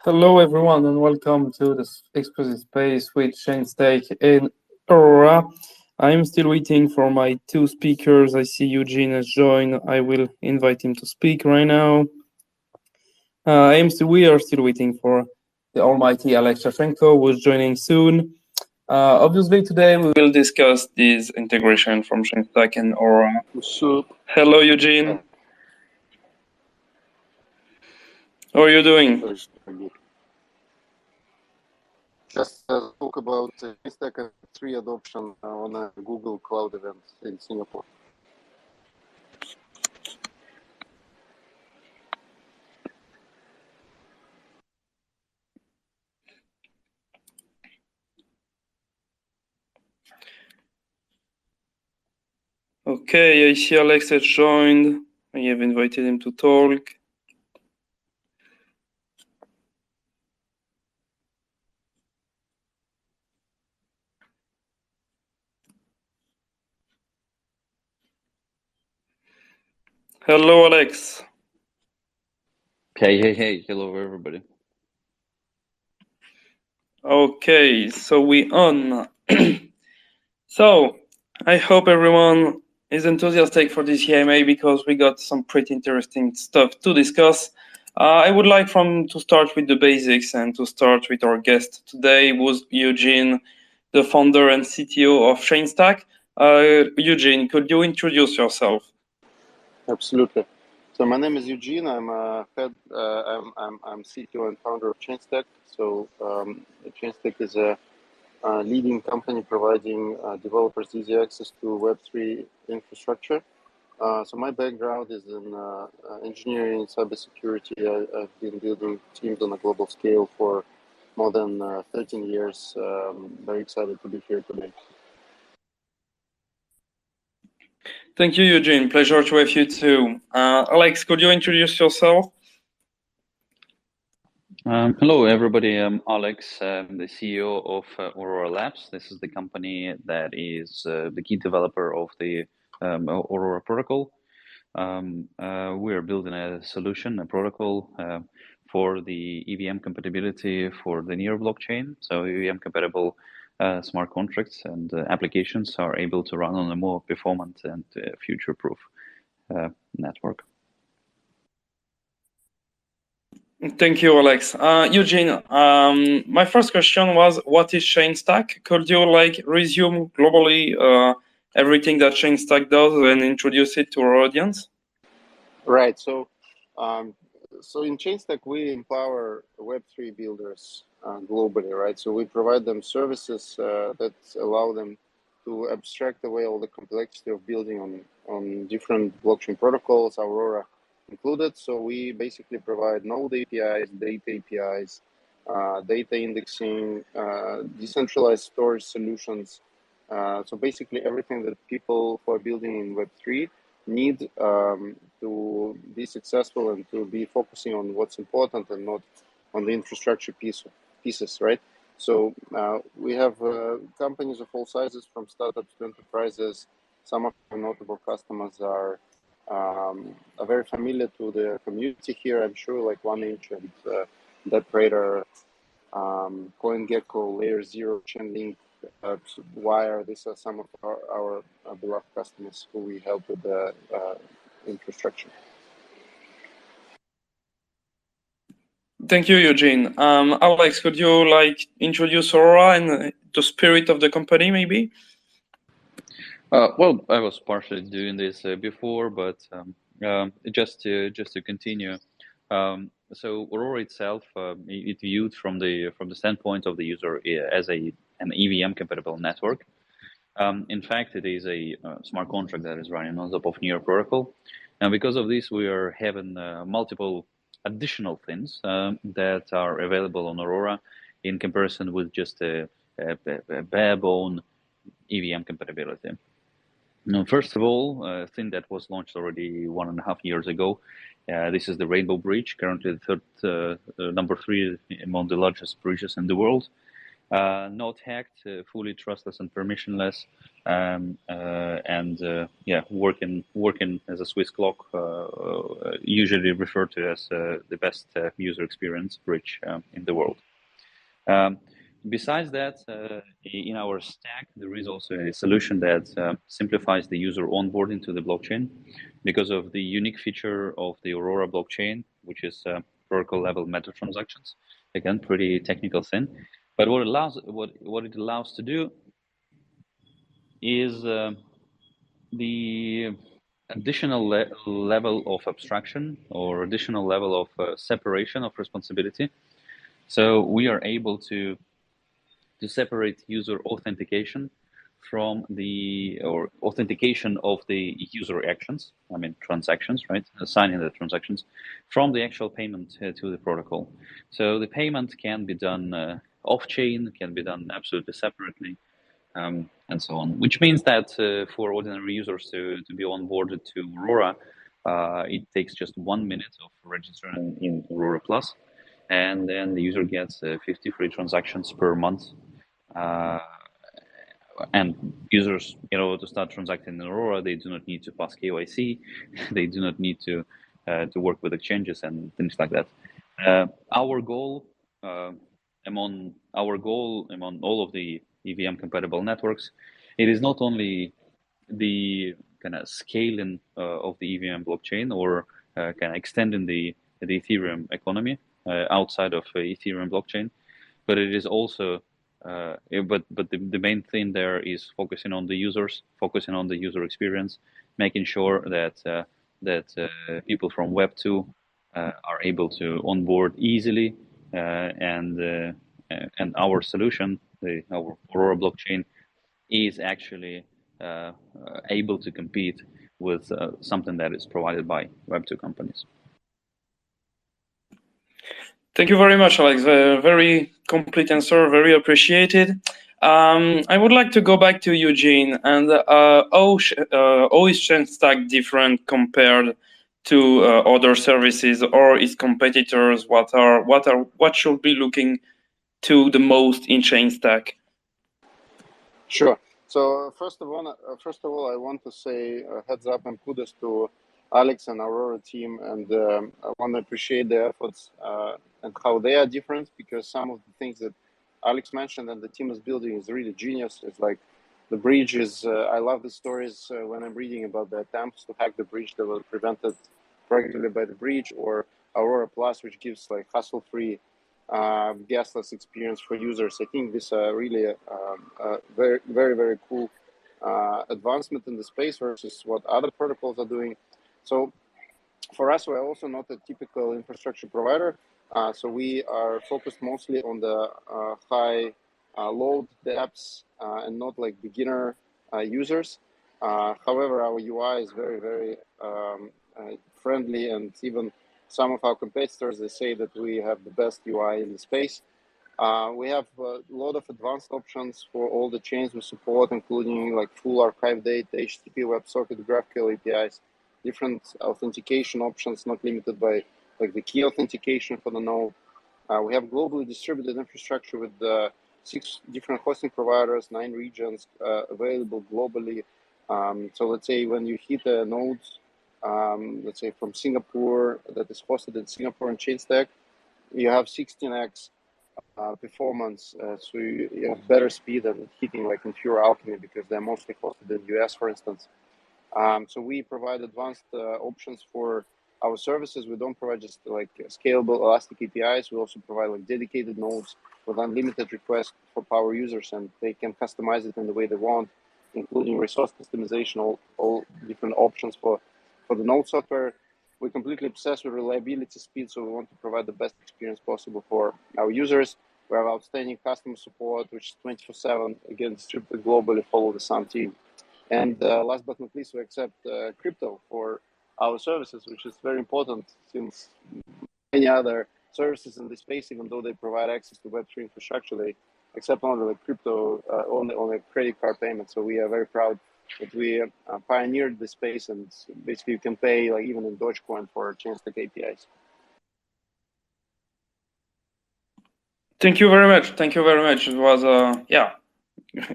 Hello everyone and welcome to this exclusive space with Chainstack and Aurora. I'm still waiting for my two speakers. I see Eugene has joined. I will invite him to speak right now. We are still waiting for the almighty Alex Shashenko, who's joining soon. Obviously today we will discuss this integration from Chainstack and Aurora. Hello Eugene. How are you doing? Just talk about Chainstack and 3 adoption on a Google Cloud event in Singapore. Okay, I see Alex has joined. I have invited him to talk. Hello, Alex. Hey, hello everybody. Okay, so we on. So I hope everyone is enthusiastic for this AMA because we got some pretty interesting stuff to discuss. I would like to start with the basics and to start with our guest today, who's Eugene, the founder and CTO of Chainstack. Eugene, could you introduce yourself? Absolutely. So my name is Eugene. I'm I'm CTO and founder of Chainstack. So Chainstack is a leading company providing developers easy access to Web3 infrastructure. So my background is in engineering, cybersecurity. I've been building teams on a global scale for more than 13 years. Very excited to be here today. Thank you, Eugene. Pleasure to have you too. Alex, could you introduce yourself? Hello, everybody. I'm Alex. I'm the CEO of Aurora Labs. This is the company that is the key developer of the Aurora protocol. We are building a solution, a protocol for the EVM compatibility for the Near blockchain. So EVM compatible smart contracts and applications are able to run on a more performant and future-proof network. Thank you, Alex. Eugene, my first question was, what is Chainstack? Could you resume globally everything that Chainstack does and introduce it to our audience? Right. So in Chainstack, we empower Web3 builders globally, right? So we provide them services that allow them to abstract away all the complexity of building on different blockchain protocols, Aurora included. So we basically provide node APIs, data APIs, data indexing, decentralized storage solutions. So basically everything that people who are building in Web3 need to be successful and to be focusing on what's important and not on the infrastructure pieces, right? So we have companies of all sizes, from startups to enterprises. Some of our notable customers are very familiar to the community here, I'm sure, like OneInch and DebtRadar, CoinGecko, Layer Zero, Chainlink, Wire. These are some of our beloved customers who we help with the infrastructure. Thank you, Eugene. Alex, could you introduce Aurora and the spirit of the company, maybe? Well, I was partially doing this before, but just to continue. So Aurora itself, it viewed from the standpoint of the user as an EVM compatible network. In fact, it is a smart contract that is running on top of Near protocol, and because of this, we are having multiple additional things that are available on Aurora in comparison with just a bare bone EVM compatibility. Now, first of all, a thing that was launched already 1.5 years ago. This is the Rainbow Bridge, currently the number 3 among the largest bridges in the world. not hacked, fully trustless and permissionless, yeah, working as a Swiss clock, usually referred to as the best user experience bridge in the world. Besides that, in our stack, there is also a solution that simplifies the user onboarding to the blockchain because of the unique feature of the Aurora blockchain, which is protocol level meta transactions. Again, pretty technical thing. But what it allows to do is the additional level of abstraction or additional level of separation of responsibility. So we are able to separate user authentication from or authentication of the user actions, I mean transactions, right? Signing the transactions from the actual payment to the protocol. So the payment can be done off-chain, can be done absolutely separately, and so on. Which means that for ordinary users to be onboarded to Aurora, it takes just 1 minute of registering in Aurora Plus, and then the user gets 50 free transactions per month. And users, to start transacting in Aurora, they do not need to pass KYC, they do not need to work with exchanges and things like that. Our goal among all of the EVM compatible networks, it is not only the kind of scaling of the EVM blockchain or kind of extending the Ethereum economy outside of Ethereum blockchain, but it is also but the main thing there is focusing on the users, focusing on the user experience, making sure that people from Web 2 are able to onboard easily, and our solution, our Aurora blockchain, is actually able to compete with something that is provided by Web 2 companies. Thank you very much, Alex. Very complete answer, very appreciated. I would like to go back to Eugene and how is Chainstack different compared to other services or its competitors? What should be looking to the most in Chainstack? Sure. So first of all, I want to say heads up and kudos to Alex and Aurora team, and I want to appreciate their efforts and how they are different, because some of the things that Alex mentioned and the team is building is really genius. It's like the bridge is, I love the stories when I'm reading about the attempts to hack the bridge that were prevented practically by the bridge, or Aurora Plus, which gives like hassle-free gasless experience for users. I think this really very, very, very cool advancement in the space versus what other protocols are doing. So for us, we're also not a typical infrastructure provider. So we are focused mostly on the high load depths and not like beginner users. However, our UI is very, very friendly, and even some of our competitors, they say that we have the best UI in the space. We have a lot of advanced options for all the chains we support, including like full archive data, HTTP, WebSocket, GraphQL APIs, different authentication options, not limited by like the key authentication for the node. We have globally distributed infrastructure with 6 different hosting providers, 9 regions available globally. So let's say when you hit a node, let's say from Singapore, that is hosted in Singapore and Chainstack, you have 16x performance, so you have better speed than hitting like in pure Alchemy, because they're mostly hosted in US, for instance. So we provide advanced options for our services. We don't provide just like scalable elastic APIs. We also provide like dedicated nodes with unlimited requests for power users, and they can customize it in the way they want, including resource customization, all different options for the node software. We're completely obsessed with reliability, speed, so we want to provide the best experience possible for our users. We have outstanding customer support, which is 24/7, again, distributed globally, follow the Sun team. And last but not least, we accept crypto for our services, which is very important, since many other services in this space, even though they provide access to Web3 infrastructure, they accept only like crypto, only credit card payments. So we are very proud that we pioneered the space, and basically you can pay like even in Dogecoin for Chainstack APIs. Thank you very much. Thank you very much. It was yeah,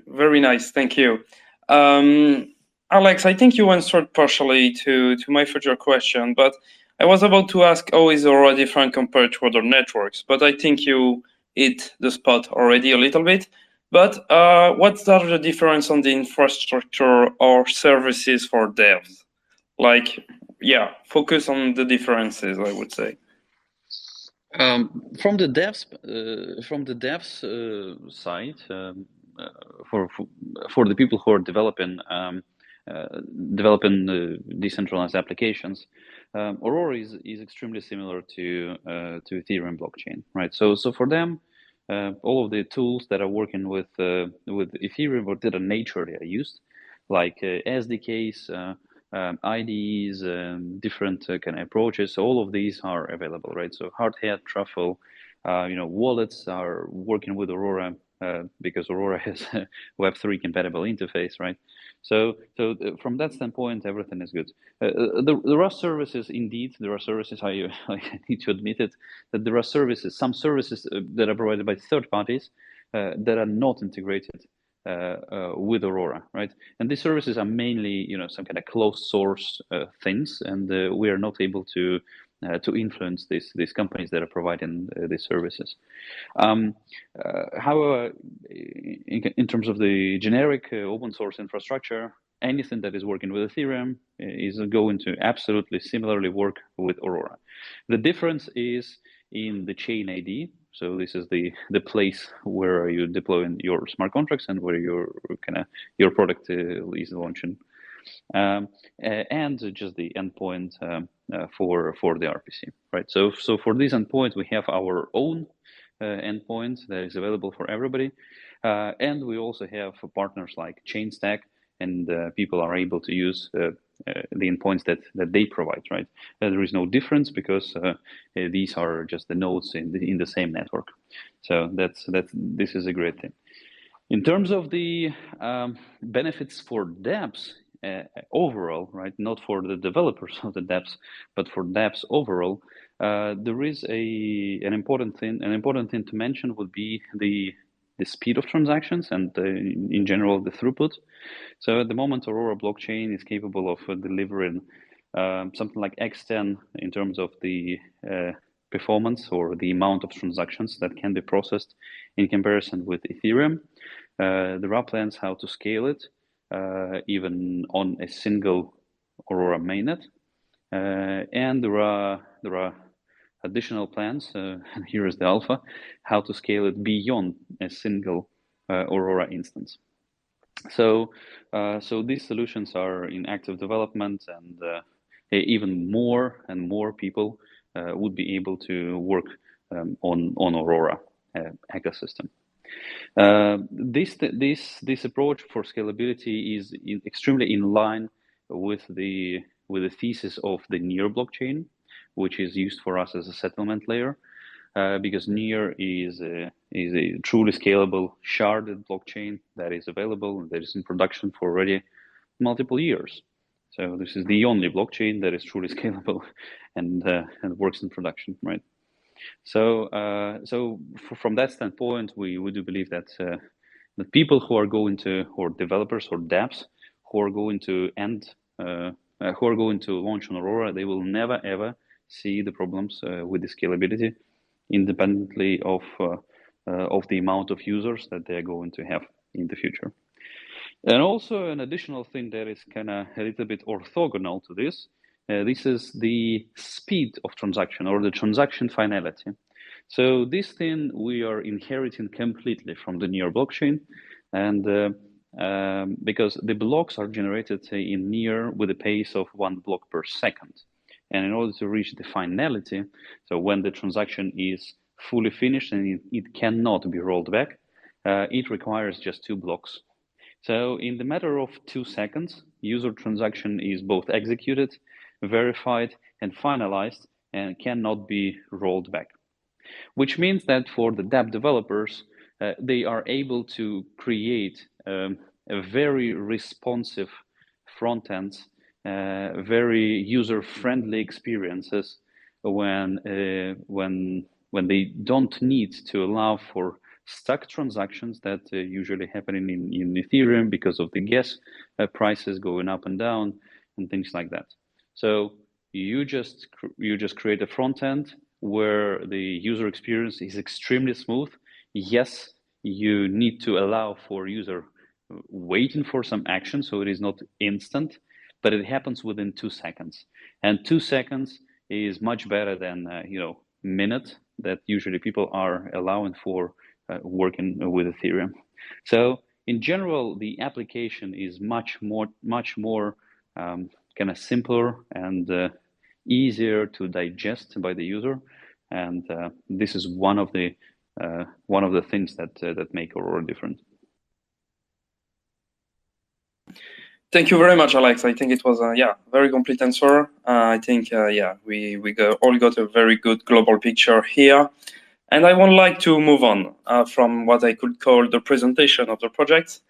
very nice. Thank you. Alex, I think you answered partially to my future question, but I was about to ask how is Aurora different compared to other networks, but I think you hit the spot already a little bit. But what's the difference on the infrastructure or services for devs? Like, yeah, focus on the differences, I would say. From the devs side, for the people who are developing decentralized applications, Aurora is extremely similar to Ethereum blockchain, right? So for them, all of the tools that are working with Ethereum or that are naturally are used, like SDKs. IDEs, different kind of approaches. All of these are available, right? So Hardhat, Truffle, wallets are working with Aurora because Aurora has a Web3 compatible interface, right? So from that standpoint, everything is good. There are services, indeed, there are services. I need to admit it that there are services, some services that are provided by third parties that are not integrated with Aurora, right? And these services are mainly, some kind of closed source things, and we are not able to influence these companies that are providing these services. However, in terms of the generic open source infrastructure, anything that is working with Ethereum is going to absolutely similarly work with Aurora. The difference is in the chain ID. So this is the place where you deploy your smart contracts and where your product is launching, and just the endpoint for the RPC, right? So for this endpoint, we have our own endpoint that is available for everybody, and we also have partners like Chainstack, and people are able to use the endpoints that they provide, right? There is no difference because these are just the nodes in the same network. So this is a great thing. In terms of the benefits for dApps overall, right? Not for the developers of the dApps, but for dApps overall, there is an important thing. An important thing to mention would be the speed of transactions and in general the throughput. So at the moment, Aurora blockchain is capable of delivering something like X10 in terms of the performance or the amount of transactions that can be processed in comparison with Ethereum. There are plans how to scale it, even on a single Aurora mainnet, and there are additional plans. And here is the alpha: how to scale it beyond a single Aurora instance. So these solutions are in active development, and even more and more people would be able to work on Aurora ecosystem. This approach for scalability is extremely in line with the thesis of the Near blockchain, which is used for us as a settlement layer, because Near is a truly scalable sharded blockchain that is available and that is in production for already multiple years. So this is the only blockchain that is truly scalable and works in production, right? So from that standpoint, we do believe that the people who are going to, or developers or dApps who are going to launch on Aurora, they will never ever see the problems with the scalability, independently of the amount of users that they're going to have in the future. And also an additional thing that is kind of a little bit orthogonal to this, this is the speed of transaction or the transaction finality. So this thing we are inheriting completely from the Near blockchain, and because the blocks are generated in Near with a pace of 1 block per second. And in order to reach the finality, so when the transaction is fully finished and it cannot be rolled back, it requires just 2 blocks. So in the matter of 2 seconds, user transaction is both executed, verified, and finalized, and cannot be rolled back. Which means that for the dApp developers, they are able to create a very responsive front ends, very user-friendly experiences when when they don't need to allow for stuck transactions that usually happen in Ethereum because of the gas prices going up and down and things like that. So you just create a front end where the user experience is extremely smooth. Yes, you need to allow for user waiting for some action, so it is not instant, but it happens within 2 seconds. And 2 seconds is much better than minute that usually people are allowing for working with Ethereum. So in general, the application is much more kind of simpler and easier to digest by the user, and this is one of the things that make Aurora different. Thank you very much, Alex. I think it was a very complete answer. I think we all got a very good global picture here, and I would like to move on from what I could call the presentation of the project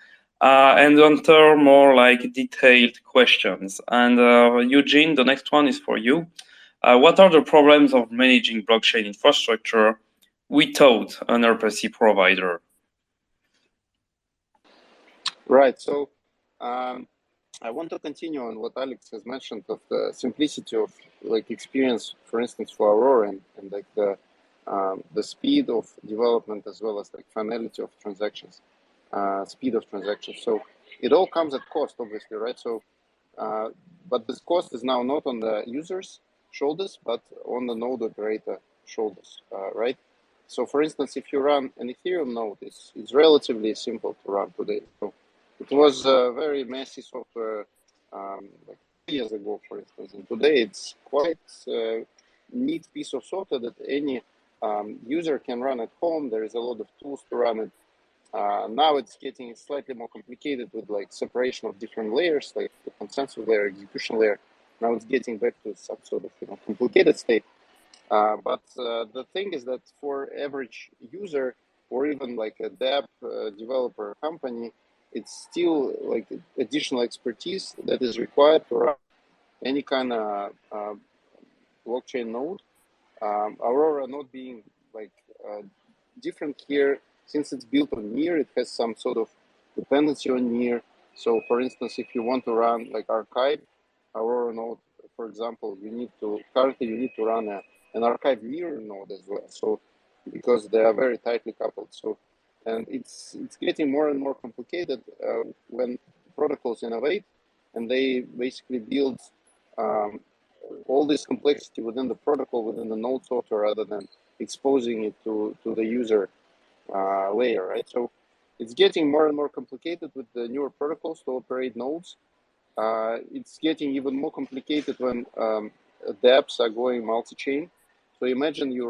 and enter more like detailed questions. And Eugene, the next one is for you. What are the problems of managing blockchain infrastructure without an RPC provider? Right. So I want to continue on what Alex has mentioned of the simplicity of like experience, for instance, for Aurora and like the speed of development as well as like finality of transactions, speed of transactions. So it all comes at cost, obviously, right? So, but this cost is now not on the user's shoulders, but on the node operator shoulders, right? So, for instance, if you run an Ethereum node, it's relatively simple to run today. So it was a very messy software like 3 years ago, for instance, and today it's quite a neat piece of software that any user can run at home. There is a lot of tools to run it. Now it's getting slightly more complicated with like separation of different layers, like the consensus layer, execution layer. Now it's getting back to some sort of complicated state. But the thing is that for average user or even like a dev developer company, it's still like additional expertise that is required to run any kind of blockchain node. Aurora not being like different here, since it's built on NEAR, it has some sort of dependency on NEAR. So for instance, if you want to run like archive Aurora node, for example, currently you need to run an archive NEAR node as well. So because they are very tightly coupled. So and it's getting more and more complicated when protocols innovate and they basically build all this complexity within the protocol, within the node software, rather than exposing it to the user layer, right? So it's getting more and more complicated with the newer protocols to operate nodes. It's getting even more complicated when the apps are going multi-chain. So imagine you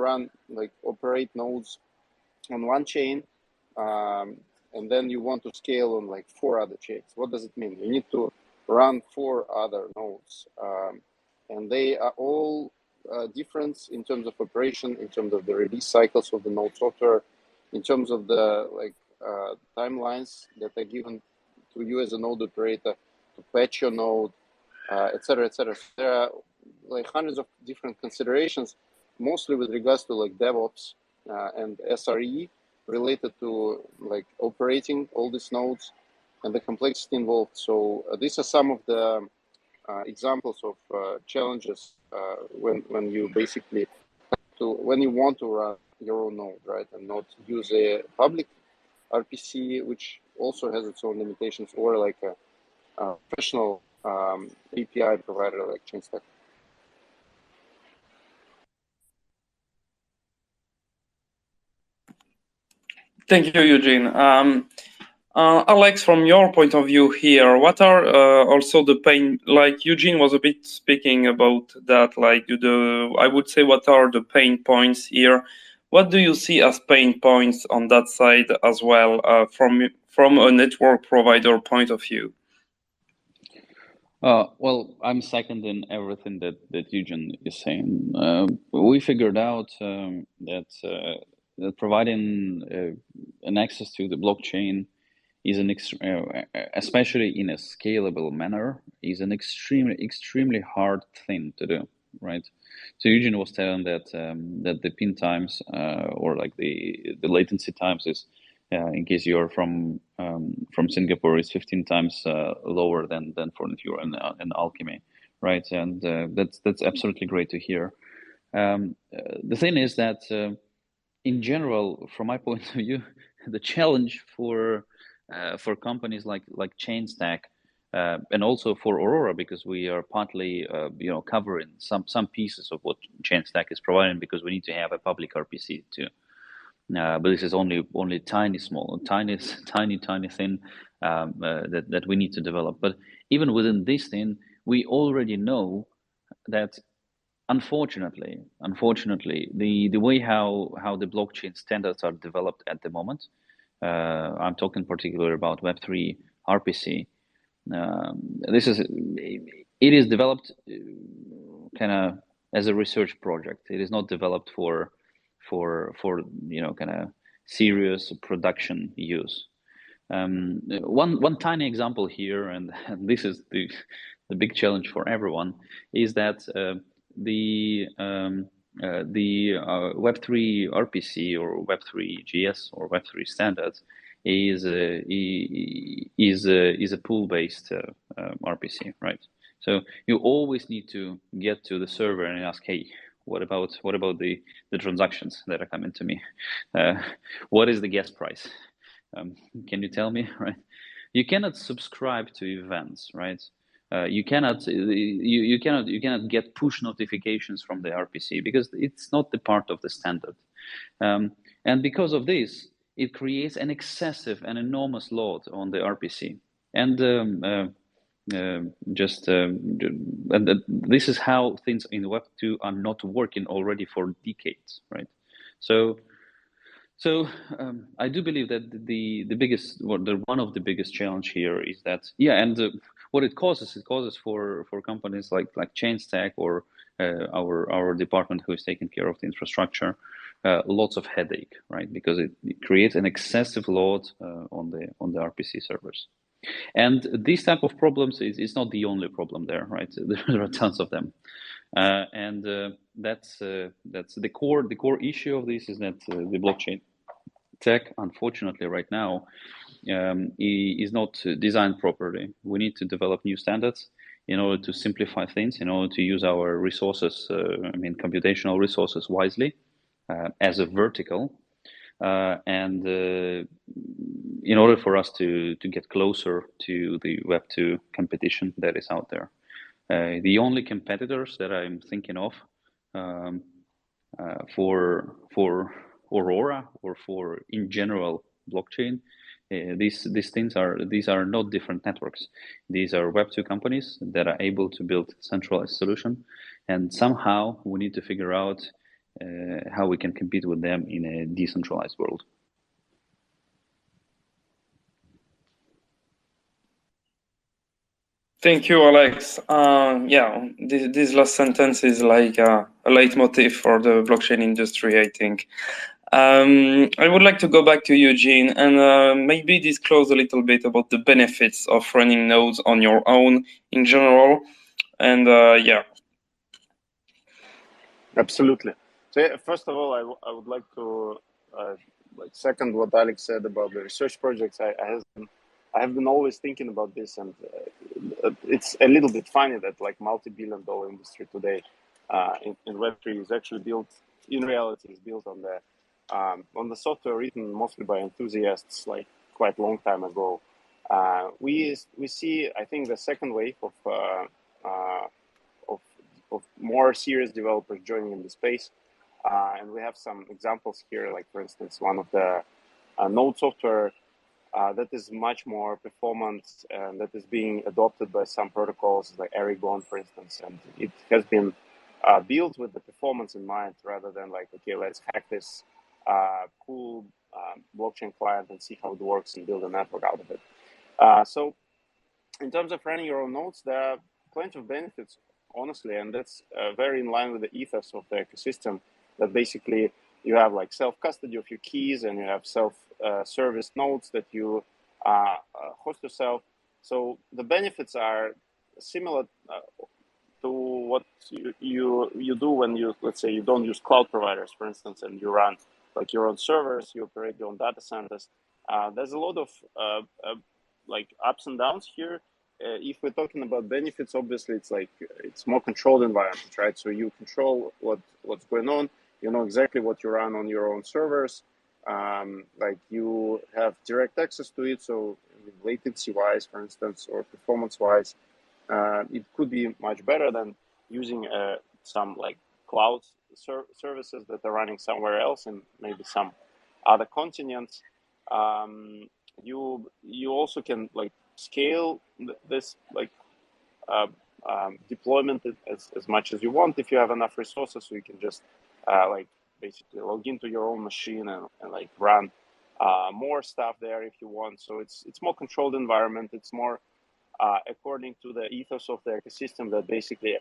operate nodes on one chain, and then you want to scale on like 4 other chains. What does it mean? You need to run 4 other nodes, and they are all different in terms of operation, in terms of the release cycles of the node software, in terms of the timelines that are given to you as a node operator to patch your node, etc., etc. So there are like hundreds of different considerations, mostly with regards to like DevOps and SRE, related to like operating all these nodes and the complexity involved. So these are some of the examples of challenges when you basically when you want to run your own node, right, and not use a public RPC, which also has its own limitations, or like a professional API provider like Chainstack. Thank you, Eugene. Alex, from your point of view here, what are also the pain? Like Eugene was a bit speaking about that. Like I would say, what are the pain points here? What do you see as pain points on that side as well, from a network provider point of view? Well, I'm seconding everything that Eugene is saying. We figured out that providing an access to the blockchain is especially in a scalable manner, is an extremely hard thing to do. right? So Eugene was telling that that the pin times or like the latency times is in case you're from Singapore is 15 times lower than for if you're in Alchemy, right? And that's absolutely great to hear. The thing is that in general, from my point of view, the challenge for companies like Chainstack and also for Aurora, because we are partly covering some pieces of what Chainstack is providing, because we need to have a public RPC too. But this is only tiny thing that we need to develop. But even within this thing, we already know that unfortunately, the way how the blockchain standards are developed at the moment, I'm talking particularly about Web3 RPC. This is it is developed kind of as a research project. It is not developed for kind of serious production use. One tiny example here, and this is the big challenge for everyone, is that the Web3 RPC or Web3 GS or Web3 standards is a pool-based RPC, right? So you always need to get to the server and ask, hey, what about the transactions that are coming to me? What is the gas price? Can you tell me, right? You cannot subscribe to events, right? You cannot get push notifications from the RPC because it's not the part of the standard, and because of this, it creates an excessive and enormous load on the RPC. And this is how things in Web2 are not working already for decades, right? So I do believe that the biggest, one of the biggest challenge here is that, what it causes for companies like Chainstack or our department who is taking care of the infrastructure, lots of headache, right? Because it creates an excessive load on the RPC servers. And these type of problems is not the only problem there, right? There are tons of them. And that's the core issue of this, is that the blockchain tech, unfortunately, right now is not designed properly. We need to develop new standards in order to simplify things, in order to use our resources, computational resources wisely as a vertical, and in order for us to get closer to the Web2 competition that is out there. The only competitors that I'm thinking of for Aurora or for in general blockchain, these are not different networks. These are Web2 companies that are able to build centralized solution, and somehow we need to figure out how we can compete with them in a decentralized world. Thank you, Alex. This last sentence is like a leitmotif for the blockchain industry, I think. I would like to go back to Eugene and maybe disclose a little bit about the benefits of running nodes on your own in general. And Absolutely. So first of all, I would like to second what Alex said about the research projects. I have been always thinking about this, and it's a little bit funny that like multi-billion-dollar industry today in Web3 is actually built, in reality, is built on the software written mostly by enthusiasts like quite a long time ago. We see, I think, the second wave of more serious developers joining in the space, and we have some examples here. Like for instance, one of the node software that is much more performant and that is being adopted by some protocols like Aragon, for instance, and it has been built with the performance in mind rather than like, okay, let's hack this cool blockchain client and see how it works and build a network out of it. So in terms of running your own nodes, there are plenty of benefits, honestly, and that's very in line with the ethos of the ecosystem, that basically you have like self-custody of your keys and you have self-service nodes that you host yourself. So the benefits are similar to what you do when you, let's say, you don't use cloud providers, for instance, and you run like your own servers, you operate your own data centers. There's a lot of like ups and downs here. If we're talking about benefits, obviously it's like it's more controlled environment, right? So you control what's going on. You know exactly what you run on your own servers. Like you have direct access to it. So latency wise, for instance, or performance wise, it could be much better than using some like cloud services that are running somewhere else in maybe some other continents. You also can like scale this like uh, deployment as much as you want if you have enough resources. So you can just like basically log into your own machine and like run more stuff there if you want. So it's more controlled environment. It's more according to the ethos of the ecosystem that basically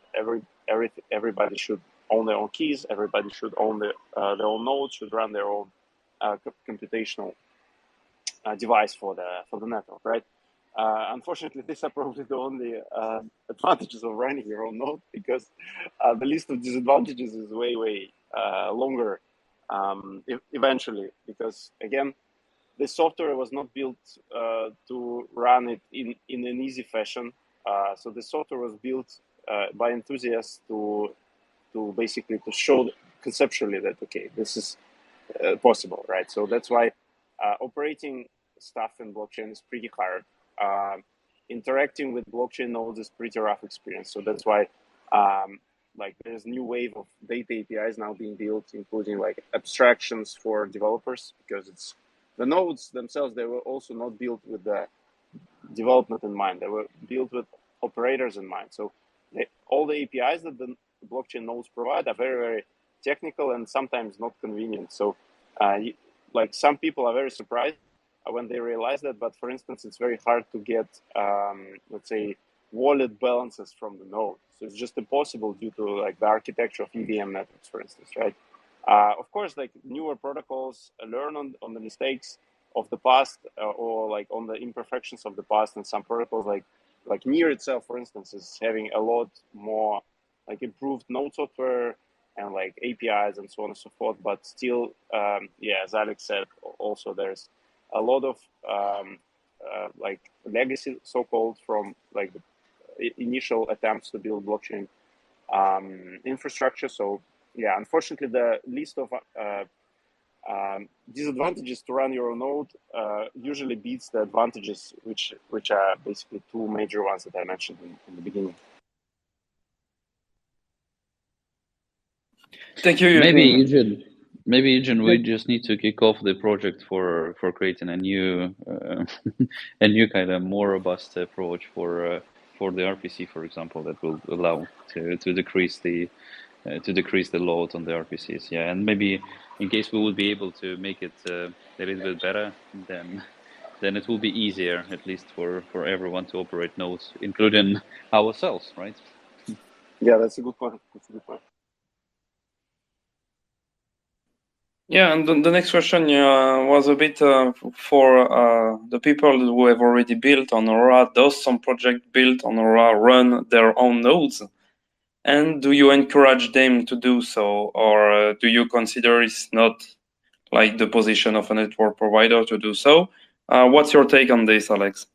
everybody should own their own keys. Everybody should own their own nodes. Should run their own computational device for the network, right? Unfortunately, these are probably the only advantages of running your own node, because the list of disadvantages is way longer eventually, because again, the software was not built to run it in an easy fashion. So the software was built by enthusiasts to basically to show conceptually that, okay, this is possible, right? So that's why operating stuff in blockchain is pretty hard. Interacting with blockchain nodes is pretty rough experience. So that's why like there's new wave of data APIs now being built, including like abstractions for developers, because it's the nodes themselves, they were also not built with the development in mind. They were built with operators in mind. So all the APIs that the blockchain nodes provide are very technical and sometimes not convenient. So like some people are very surprised when they realize that, but for instance, it's very hard to get, let's say, wallet balances from the node. So it's just impossible due to like the architecture of EVM networks, for instance, right? Of course, like newer protocols learn on the mistakes of the past or like on the imperfections of the past, and some protocols like Near itself, for instance, is having a lot more like improved node software and like APIs and so on and so forth. But still, yeah, as Alex said, also there's a lot of like legacy, so-called, from like the initial attempts to build blockchain infrastructure. So yeah, unfortunately, the list of disadvantages to run your own node usually beats the advantages, which are basically two major ones that I mentioned in the beginning. Thank you, Eugene. Maybe Eugene, we just need to kick off the project for creating a new a new kind of more robust approach for the RPC, for example, that will allow to decrease the load on the RPCs. Yeah, and maybe in case we will be able to make it a little bit better, then it will be easier, at least for everyone to operate nodes, including ourselves, right? Yeah, that's a good point. Yeah, and the next question was a bit for the people who have already built on Aurora. Does some project built on Aurora run their own nodes? And do you encourage them to do so? Or do you consider it's not like the position of a network provider to do so? What's your take on this, Alex?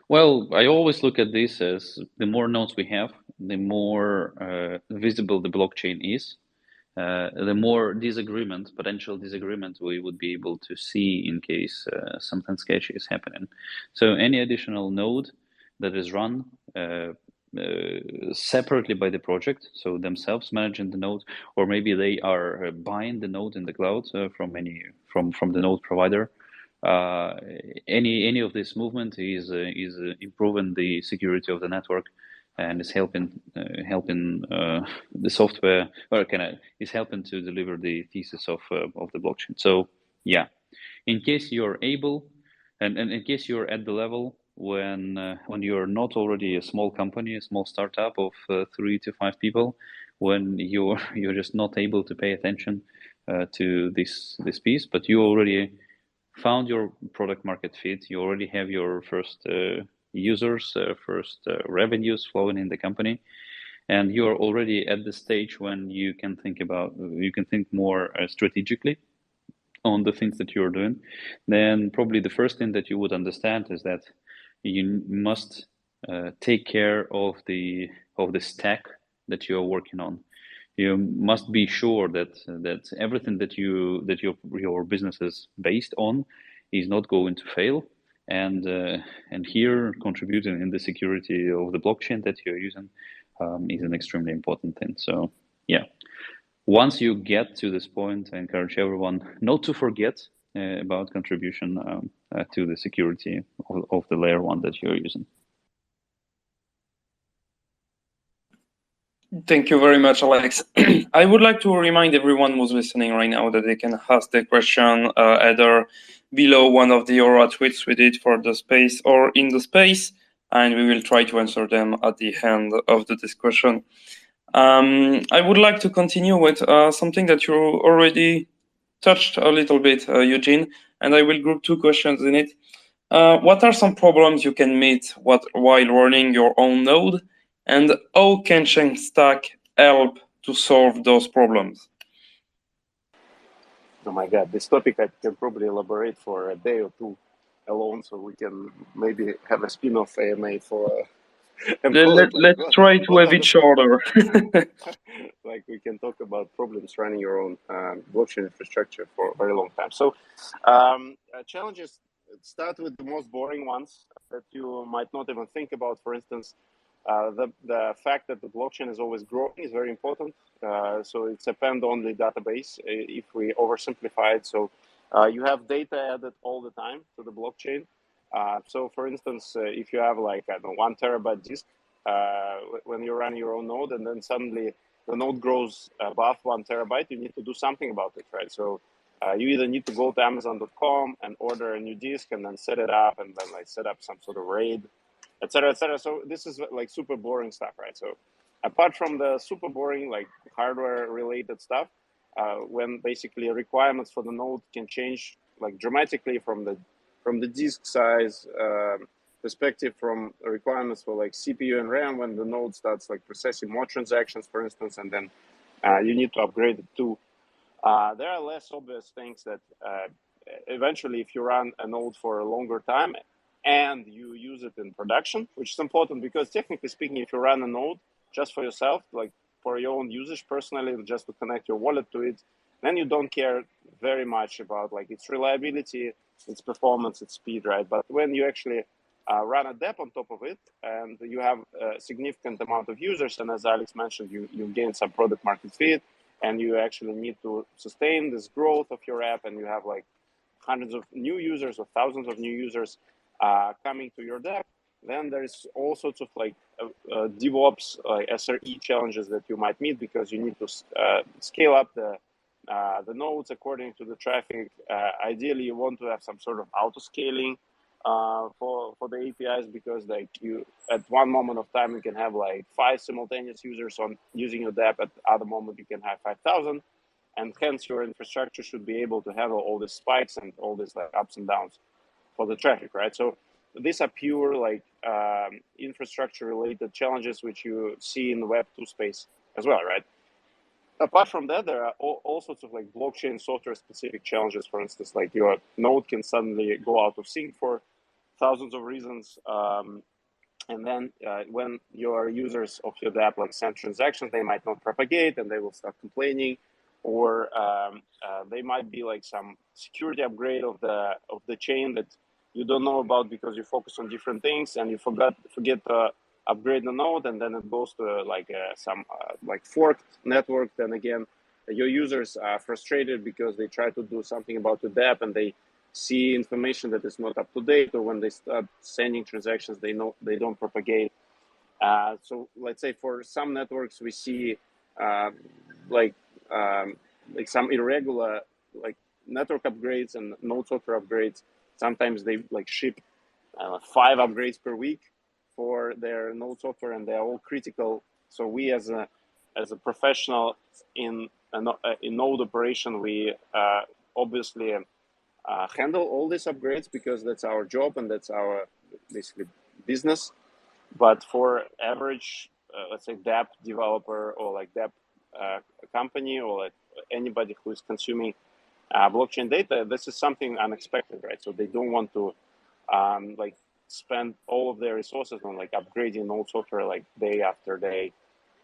Well, I always look at this as the more nodes we have, the more visible the blockchain is. The more potential disagreement we would be able to see in case something sketchy is happening. So any additional node that is run separately by the project, so themselves managing the node, or maybe they are buying the node in the cloud from the node provider. Any of this movement is improving the security of the network, and is helping the software, or is helping to deliver the thesis of the blockchain. So yeah, in case you're able, and in case you're at the level when you're not already a small company, a small startup of 3 to 5 people, when you're just not able to pay attention to this piece, but you already found your product market fit, you already have your first users, first revenues flowing in the company, and you are already at the stage when you can think more strategically on the things that you're doing, then probably the first thing that you would understand is that you must take care of the stack that you are working on. You must be sure that everything that your business is based on is not going to fail, and here contributing in the security of the blockchain that you're using is an extremely important thing. So yeah, once you get to this point, I encourage everyone not to forget about contribution to the security of the layer one that you're using. Thank you very much, Alex. I would like to remind everyone who's listening right now that they can ask their question either below one of the Aurora tweets we did for the space or in the space, and we will try to answer them at the end of the discussion. I would like to continue with something that you already touched a little bit, Eugene, and I will group two questions in it. What are some problems you can meet while running your own node, and how can Chainstack help to solve those problems? Oh my God, this topic I can probably elaborate for a day or two alone, so we can maybe have a spin-off AMA for. Let's try to have it shorter. Like we can talk about problems running your own blockchain infrastructure for a very long time. So challenges start with the most boring ones that you might not even think about. For instance, the fact that the blockchain is always growing is very important. So it's a append-only database if we oversimplify it. So you have data added all the time to the blockchain. So for instance, if you have like, I don't know, 1 terabyte disk, when you run your own node and then suddenly the node grows above 1 terabyte, you need to do something about it, right? So you either need to go to Amazon.com and order a new disk and then set it up and then like set up some sort of RAID, et cetera, et cetera. So this is like super boring stuff, right? So apart from the super boring like hardware related stuff, when basically requirements for the node can change like dramatically from the disk size perspective, from requirements for like CPU and RAM, when the node starts like processing more transactions, for instance, and then you need to upgrade it too. There are less obvious things that eventually, if you run a node for a longer time and you use it in production, which is important because technically speaking, if you run a node just for yourself, like for your own usage personally, just to connect your wallet to it, then you don't care very much about like its reliability, its performance, its speed, right? But when you actually run a dApp on top of it and you have a significant amount of users, and as Alex mentioned, you gain some product market fit, and you actually need to sustain this growth of your app, and you have like hundreds of new users or thousands of new users coming to your dApp, then there's all sorts of like DevOps, SRE challenges that you might meet, because you need to scale up the nodes according to the traffic. Ideally, you want to have some sort of auto scaling for the APIs, because like you at one moment of time you can have like 5 simultaneous users on using your dApp, at the other moment you can have 5,000, and hence your infrastructure should be able to handle all the spikes and all these like ups and downs for the traffic, right? So these are pure like infrastructure related challenges which you see in the Web 2 space as well, right? Apart from that, there are all sorts of like blockchain software specific challenges. For instance, like your node can suddenly go out of sync for thousands of reasons. And then when your users of your dApp like send transactions, they might not propagate and they will start complaining, or they might be like some security upgrade of the chain that you don't know about because you focus on different things and you forget to upgrade the node, and then it goes to like some like forked network. Then again, your users are frustrated because they try to do something about the dApp and they see information that is not up to date, or when they start sending transactions, they don't propagate. So let's say for some networks we see like some irregular like network upgrades and node software upgrades. Sometimes they like ship 5 upgrades per week for their node software, and they're all critical. So we as a professional in node operation, we obviously handle all these upgrades because that's our job and that's our basically business. But for average, let's say DApp developer or like DApp company or like anybody who is consuming blockchain data, this is something unexpected, right? So they don't want to like spend all of their resources on like upgrading old software like day after day.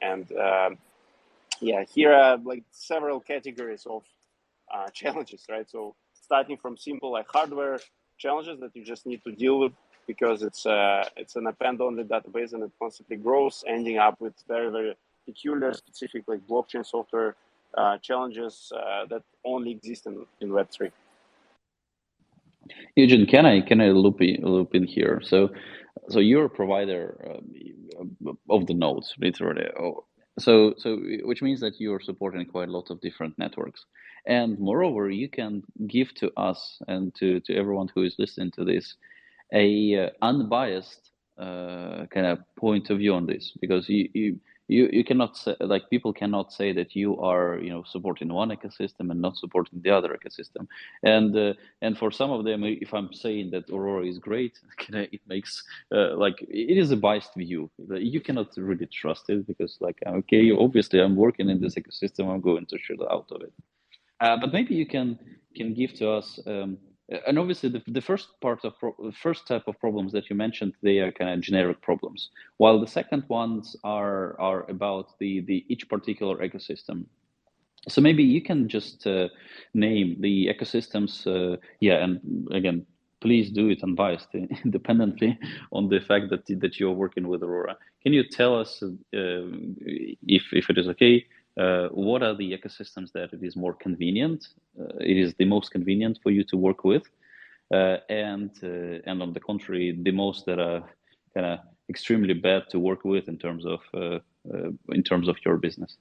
And yeah, here are like several categories of challenges, right? So starting from simple like hardware challenges that you just need to deal with because it's an append-only database and it constantly grows, ending up with very peculiar, specific like blockchain software challenges that only exist in Web3. Eugene, can I loop in here? So you're a provider of the nodes, literally. So which means that you're supporting quite a lot of different networks, and moreover, you can give to us and to everyone who is listening to this a unbiased kind of point of view on this, because you cannot say, like, people cannot say that you are, you know, supporting one ecosystem and not supporting the other ecosystem. And for some of them, if I'm saying that Aurora is great, it makes like, it is a biased view. You cannot really trust it because, like, okay, obviously I'm working in this ecosystem, I'm going to shoot out of it. But maybe you can give to us, and obviously the first first type of problems that you mentioned, they are kind of generic problems, while the second ones are about the each particular ecosystem. So maybe you can just name the ecosystems, yeah, and again, please do it unbiased, independently on the fact that you're working with Aurora. Can you tell us, if it is okay, what are the ecosystems that it is more convenient, it is the most convenient for you to work with, and on the contrary, the most that are kind of extremely bad to work with in terms of your business?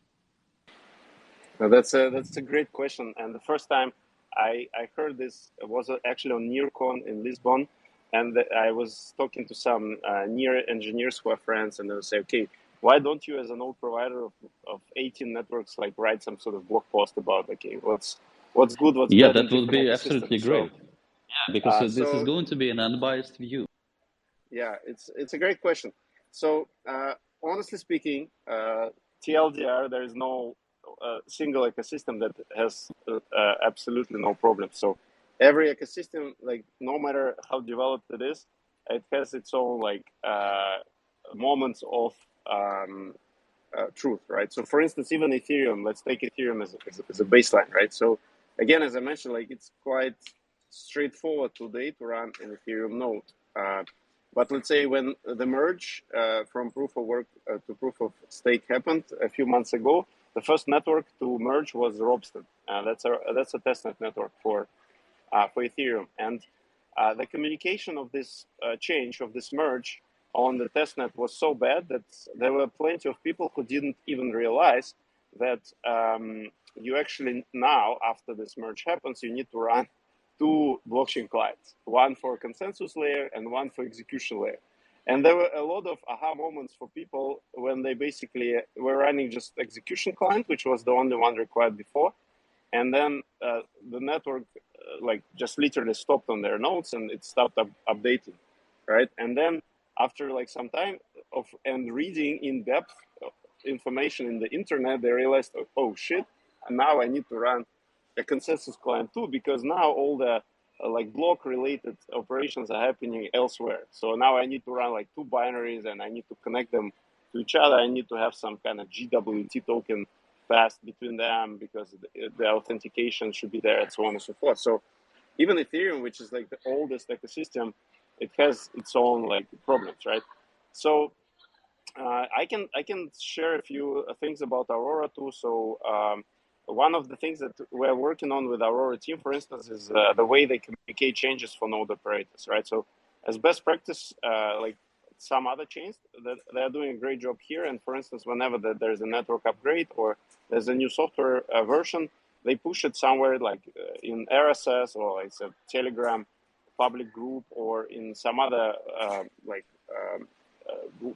Now that's a great question. And the first time I heard this was actually on NearCon in Lisbon, and I was talking to some near engineers who are friends, and they would say, okay, why don't you, as an old provider of 18 networks, like write some sort of blog post about, okay, what's good, what's Yeah, bad in that would different be ecosystems. absolutely So great. Because this is so going to be an unbiased view. yeah, it's a great question. So honestly speaking, TLDR, there is no single ecosystem that has absolutely no problem. So every ecosystem, like no matter how developed it is, it has its own like moments of truth, right? So for instance, even Ethereum, let's take Ethereum as a baseline, right? So again, as I mentioned, like it's quite straightforward today to run an Ethereum node. But let's say when the merge from proof of work to proof of stake happened a few months ago, the first network to merge was Robsted. That's a testnet network for Ethereum, and the communication of this change, of this merge on the testnet, was so bad that there were plenty of people who didn't even realize that you actually now, after this merge happens, you need to run two blockchain clients, one for consensus layer and one for execution layer. And there were a lot of aha moments for people when they basically were running just execution client, which was the only one required before. And then the network like just literally stopped on their nodes and it stopped updating, right? And then after like some time of and reading in depth information in the internet, they realized, oh shit, now I need to run a consensus client too, because now all the like block related operations are happening elsewhere. So now I need to run like two binaries and I need to connect them to each other. I need to have some kind of GWT token fast between them because the authentication should be there and so on and so forth. So even Ethereum, which is like the oldest ecosystem, it has its own like problems, right? So I can share a few things about Aurora too. So one of the things that we're working on with Aurora team, for instance, is the way they communicate changes for node operators, right? So as best practice, like some other chains, that they're doing a great job here. And for instance, whenever there's a network upgrade or there's a new software version, they push it somewhere like in RSS or like a Telegram public group or in some other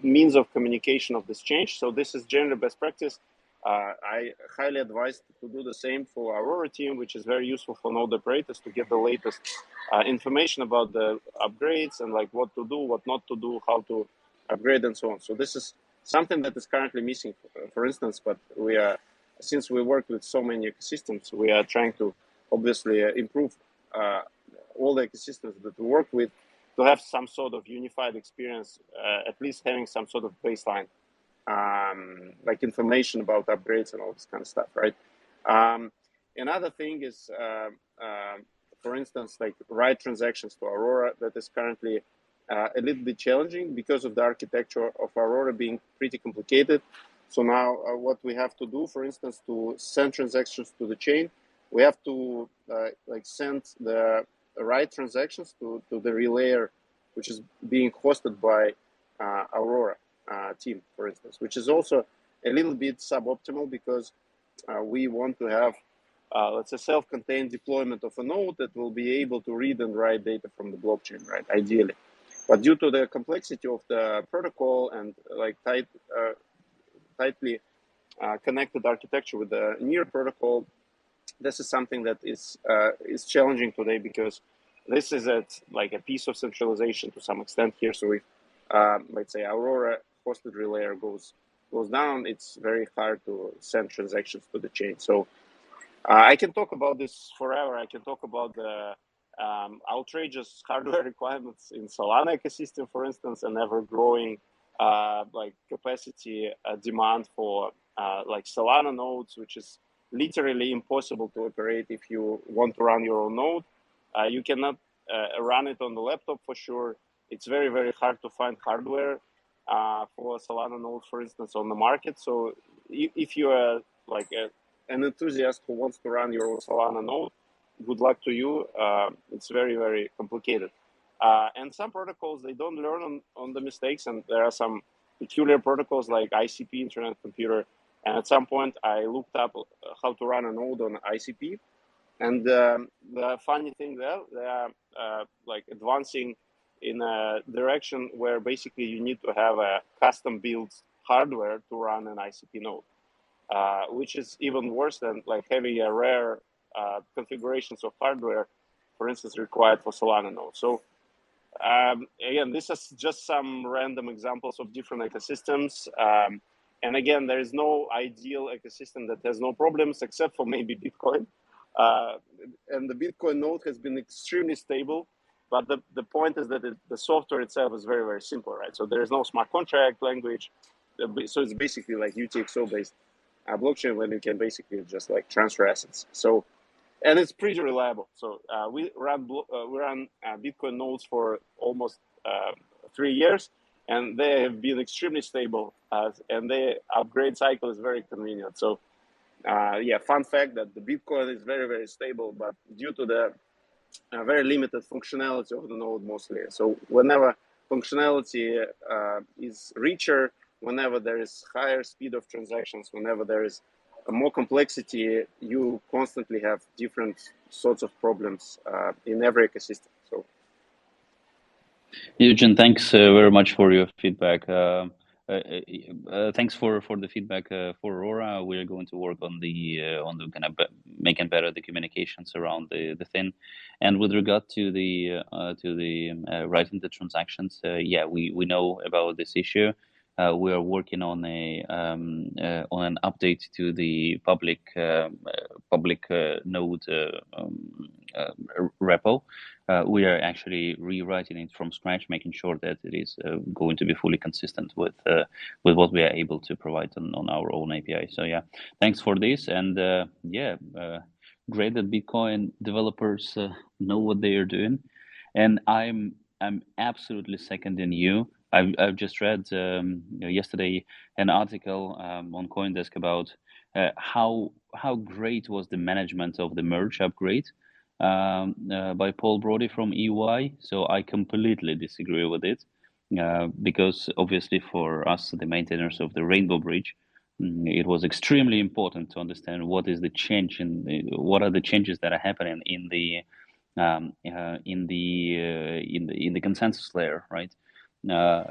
means of communication of this change. So this is generally best practice. I highly advise to do the same for Aurora team, which is very useful for node operators to get the latest information about the upgrades and like what to do, what not to do, how to upgrade, and so on. So this is something that is currently missing, for instance. But we are, since we work with so many ecosystems, we are trying to obviously improve all the ecosystems that we work with to have some sort of unified experience, at least having some sort of baseline, like information about upgrades and all this kind of stuff, right? Another thing is, for instance, like write transactions to Aurora that is currently a little bit challenging because of the architecture of Aurora being pretty complicated. So now what we have to do, for instance, to send transactions to the chain, we have to like send the write transactions to the relayer, which is being hosted by Aurora team, for instance, which is also a little bit suboptimal because we want to have, let's say, self-contained deployment of a node that will be able to read and write data from the blockchain, right? Ideally. But due to the complexity of the protocol and like tightly connected architecture with the near protocol, this is something that is challenging today because this is like a piece of centralization to some extent here. So if let's say Aurora hosted relayer goes down, it's very hard to send transactions to the chain. So I can talk about this forever. I can talk about the outrageous hardware requirements in Solana ecosystem, for instance, and ever growing like capacity demand for like Solana nodes, which is literally impossible to operate if you want to run your own node. You cannot run it on the laptop for sure. It's very, very hard to find hardware for Solana nodes, for instance, on the market. So if you are like an enthusiast who wants to run your own Solana node, good luck to you. It's very, very complicated. And some protocols, they don't learn on the mistakes. And there are some peculiar protocols like ICP, Internet Computer. And at some point, I looked up how to run a node on ICP. And the funny thing there, they are like advancing in a direction where basically you need to have a custom built hardware to run an ICP node, which is even worse than like having a rare configurations of hardware, for instance, required for Solana node. So again, this is just some random examples of different ecosystems. And again, there is no ideal ecosystem that has no problems except for maybe Bitcoin. And the Bitcoin node has been extremely stable. But the point is that the software itself is very, very simple, right? So there is no smart contract language. So it's basically like UTXO-based blockchain when you can basically just like transfer assets. So, and it's pretty reliable. So we run Bitcoin nodes for almost 3 years, and they have been extremely stable. And the upgrade cycle is very convenient. So yeah, fun fact that the Bitcoin is very, very stable, but due to the very limited functionality of the node mostly. So whenever functionality is richer, whenever there is higher speed of transactions, whenever there is more complexity, you constantly have different sorts of problems in every ecosystem. So, Eugen, thanks very much for your feedback. Thanks for the feedback for Aurora. We're going to work on the kind of making better the communications around the thing. And with regard to the writing the transactions, yeah, we know about this issue. We are working on an update to the public node repo. We are actually rewriting it from scratch, making sure that it is going to be fully consistent with what we are able to provide on our own API. So yeah, thanks for this, and great that Bitcoin developers know what they are doing, and I'm absolutely seconding you. I've just read yesterday an article on CoinDesk about how great was the management of the merge upgrade by Paul Brody from EY. So I completely disagree with it because obviously for us, the maintainers of the Rainbow Bridge, it was extremely important to understand what is the change what are the changes that are happening in the consensus layer, right?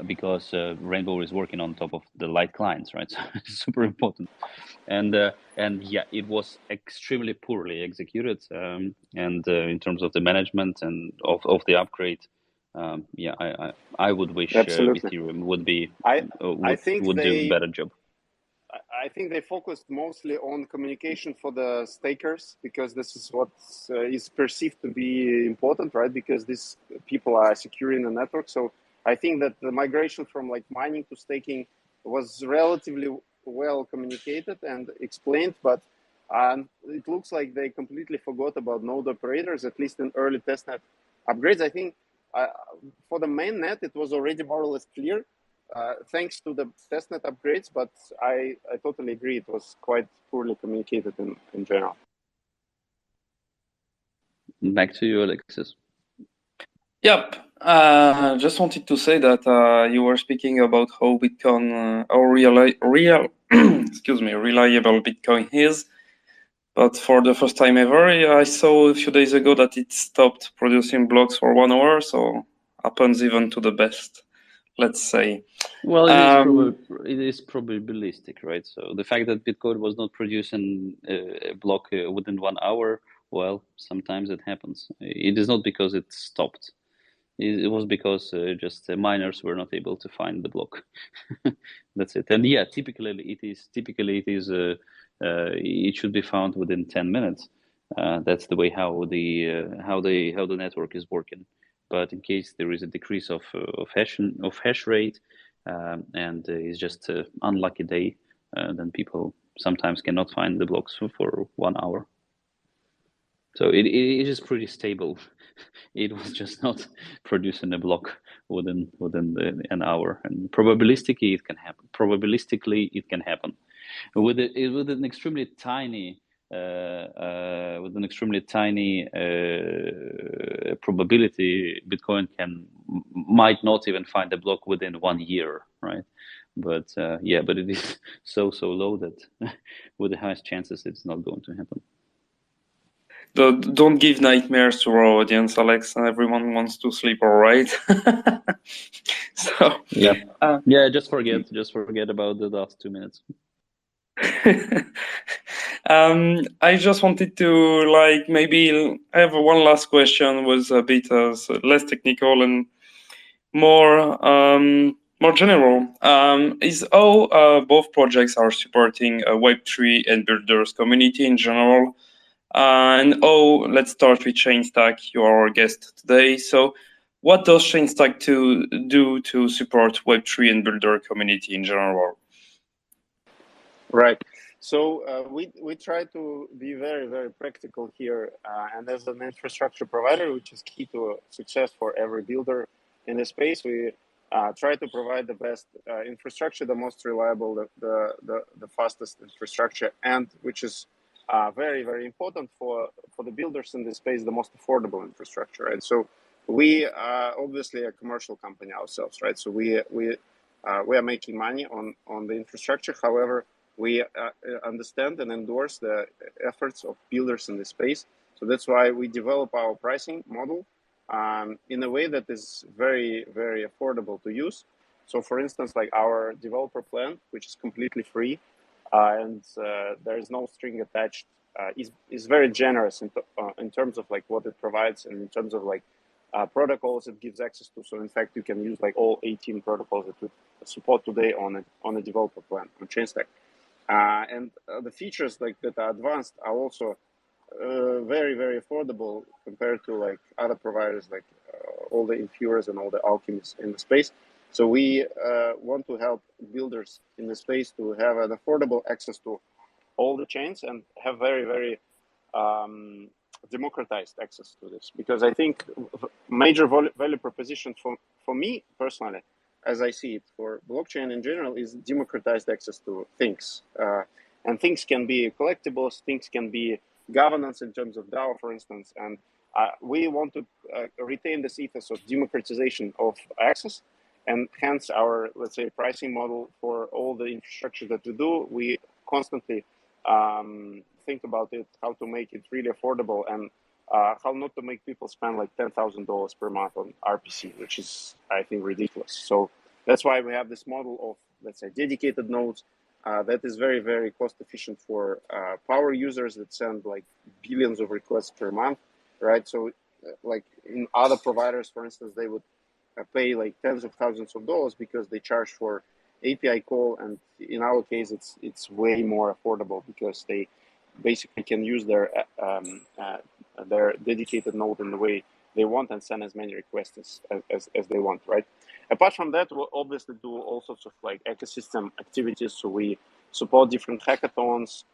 because Rainbow is working on top of the light clients, right? So it's super important. And yeah, it was extremely poorly executed. And in terms of the management and of the upgrade, yeah, I would wish Absolutely. Ethereum would be I think would do a they better job. I think they focused mostly on communication for the stakers because this is what is perceived to be important, right? Because these people are securing the network. So I think that the migration from like mining to staking was relatively well communicated and explained, but it looks like they completely forgot about node operators, at least in early testnet upgrades. I think uh, for the main net, it was already more or less clear thanks to the testnet upgrades, but I totally agree. It was quite poorly communicated in general. Back to you, Alexis. Yep. Just wanted to say that you were speaking about how Bitcoin, excuse me, reliable Bitcoin is. But for the first time ever, I saw a few days ago that it stopped producing blocks for 1 hour. So happens even to the best, let's say. Well, it is probabilistic, right? So the fact that Bitcoin was not producing a block within 1 hour, well, sometimes it happens. It is not because it stopped. It was because just miners were not able to find the block. That's it. And yeah, typically it should be found within 10 minutes. That's the way how the network is working. But in case there is a decrease of hash rate, and it's just an unlucky day, then people sometimes cannot find the blocks for 1 hour. So it is pretty stable. It was just not producing a block within an hour, and probabilistically it can happen. With an extremely tiny probability, Bitcoin might not even find a block within 1 year, right? But yeah, but it is so low that with the highest chances it's not going to happen. Don't give nightmares to our audience, Alex. Everyone wants to sleep, all right? So yeah, just forget about the last 2 minutes. I just wanted to maybe I have one last question, was a bit less technical and more general. Is how both projects are supporting Web3 and builders community in general. And let's start with Chainstack. You are our guest today. So what does Chainstack do to support Web3 and builder community in general? Right. So we try to be very practical here, and as an infrastructure provider, which is key to success for every builder in the space, we try to provide the best infrastructure, the most reliable, the fastest infrastructure, and which is very important for the builders in this space, the most affordable infrastructure. Right. So we are obviously a commercial company ourselves, right? So we are making money on the infrastructure. However, we understand and endorse the efforts of builders in this space. So that's why we develop our pricing model in a way that is very affordable to use. So for instance, like our developer plan, which is completely free and there is no string attached, is very generous in terms of like what it provides and in terms of like protocols it gives access to. So in fact, you can use like all 18 protocols that we support today on a developer plan on Chainstack. And the features like that are advanced are also very affordable compared to like other providers like all the Infures and all the Alchemies in the space. So we want to help builders in the space to have an affordable access to all the chains and have very democratized access to this. Because I think major value proposition for me personally, as I see it, for blockchain in general, is democratized access to things. And things can be collectibles, things can be governance in terms of DAO, for instance. And we want to retain this ethos of democratization of access. And hence our, let's say, pricing model for all the infrastructure that we do, we constantly think about it, how to make it really affordable and how not to make people spend like $10,000 per month on RPC, which is, I think, ridiculous. So that's why we have this model of, let's say, dedicated nodes that is very, very cost efficient for power users that send like billions of requests per month, right? So like in other providers, for instance, they would pay like tens of thousands of dollars because they charge for API call, and in our case, it's way more affordable because they basically can use their dedicated node in the way they want and send as many requests as they want, right? Apart from that, we'll obviously do all sorts of like ecosystem activities. So we support different hackathons.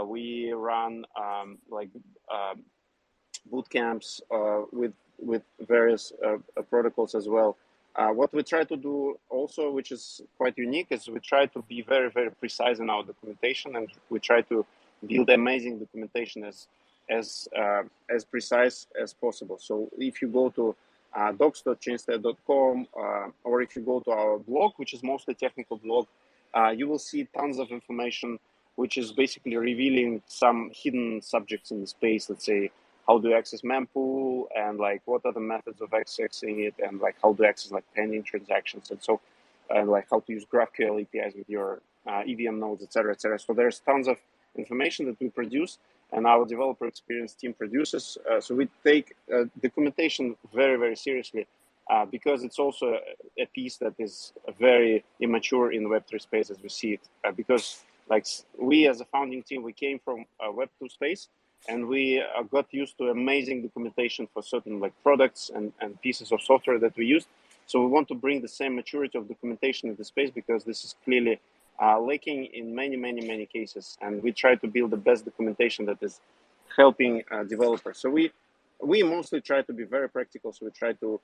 We run boot camps with various protocols as well. What we try to do also, which is quite unique, is we try to be very, very precise in our documentation, and we try to build amazing documentation as precise as possible. So if you go to docs.chainstack.com, or if you go to our blog, which is mostly technical blog, you will see tons of information, which is basically revealing some hidden subjects in the space. Let's say, how do you access mempool, and like what are the methods of accessing it, and like how to access like pending transactions, and like how to use GraphQL APIs with your EVM nodes, etc., etc. So there's tons of information that we produce, and our developer experience team produces. So we take documentation very, very seriously because it's also a piece that is very immature in the Web3 space as we see it. Because like we as a founding team, we came from a Web2 space, and we got used to amazing documentation for certain like products and pieces of software that we use. So we want to bring the same maturity of documentation in the space because this is clearly lacking in many cases. And we try to build the best documentation that is helping developers. So we mostly try to be very practical. So we try to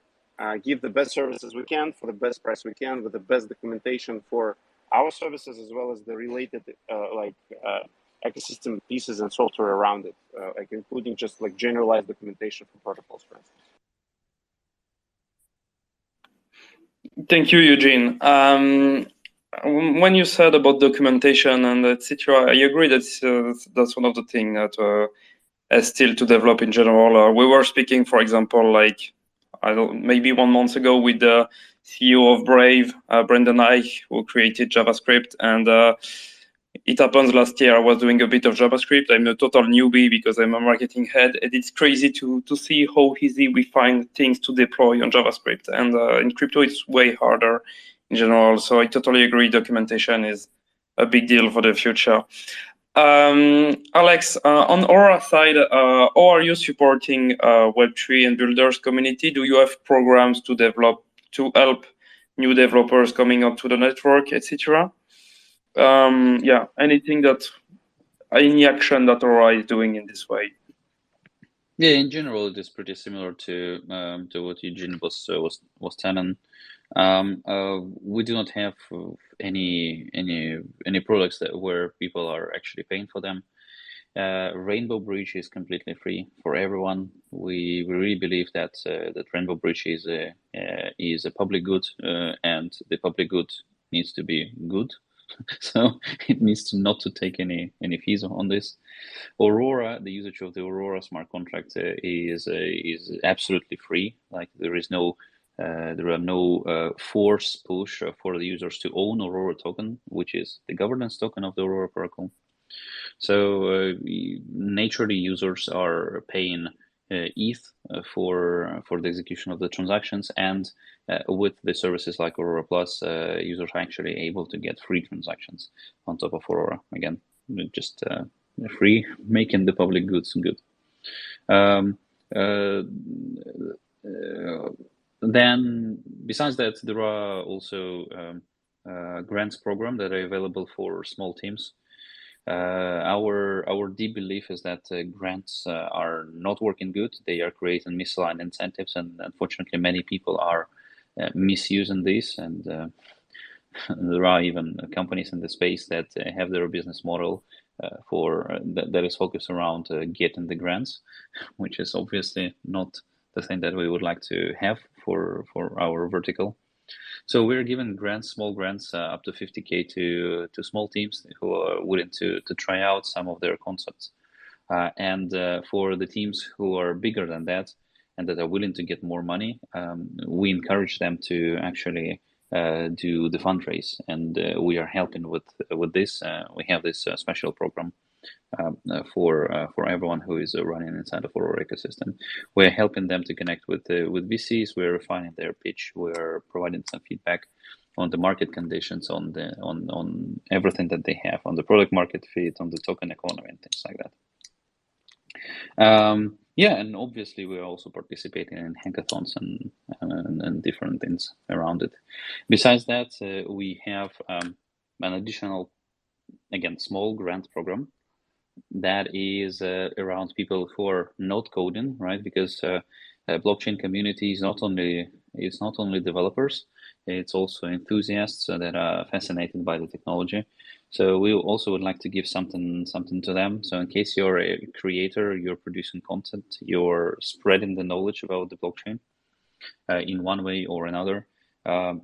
give the best services we can for the best price we can with the best documentation for our services, as well as the related ecosystem pieces and software around it, like including just like generalized documentation for protocols, for instance. Thank you, Eugene. When you said about documentation and etc., I agree that's one of the things that is still to develop in general. We were speaking, for example, like maybe 1 month ago with the CEO of Brave, Brendan Eich, who created JavaScript, and it happens last year I was doing a bit of JavaScript. I'm a total newbie because I'm a marketing head, and it's crazy to see how easy we find things to deploy on JavaScript. And in crypto, it's way harder in general. So I totally agree. Documentation is a big deal for the future. Alex, on Aurora side, how are you supporting Web3 and builders community? Do you have programs to help new developers coming up to the network, etc.? Yeah, any action that Aurora is doing in this way? Yeah, in general, it is pretty similar to what Eugene was telling. We do not have any products where people are actually paying for them. Rainbow Bridge is completely free for everyone. We really believe that Rainbow Bridge is a public good, and the public good needs to be good. So it needs not to take any fees on this. Aurora, the usage of the Aurora smart contract is absolutely free. Like there are no force push for the users to own Aurora token, which is the governance token of the Aurora protocol. So naturally, users are paying ETH for the execution of the transactions, and with the services like Aurora Plus, users are actually able to get free transactions on top of Aurora. Again, just free, making the public goods good. Then, besides that, there are also grants program that are available for small teams. Our deep belief is that grants are not working good. They are creating misaligned incentives, and unfortunately, many people are misusing this. And there are even companies in the space that have their business model that is focused around getting the grants, which is obviously not the thing that we would like to have for our vertical. So we're giving grants, small grants, up to 50K to small teams who are willing to try out some of their concepts. And for the teams who are bigger than that and that are willing to get more money, we encourage them to actually do the fundraise, and we are helping with this. We have this special program for everyone who is running inside of Aurora ecosystem. We're helping them to connect with VCs. We're refining their pitch. We're providing some feedback on the market conditions, on everything that they have, on the product market fit, on the token economy, and things like that. Yeah, and obviously we're also participating in hackathons and different things around it. Besides that, we have an additional, again, small grant program that is around people who are not coding, right? Because blockchain community is not only developers, it's also enthusiasts that are fascinated by the technology. So we also would like to give something to them. So in case you're a creator, you're producing content, you're spreading the knowledge about the blockchain in one way or another,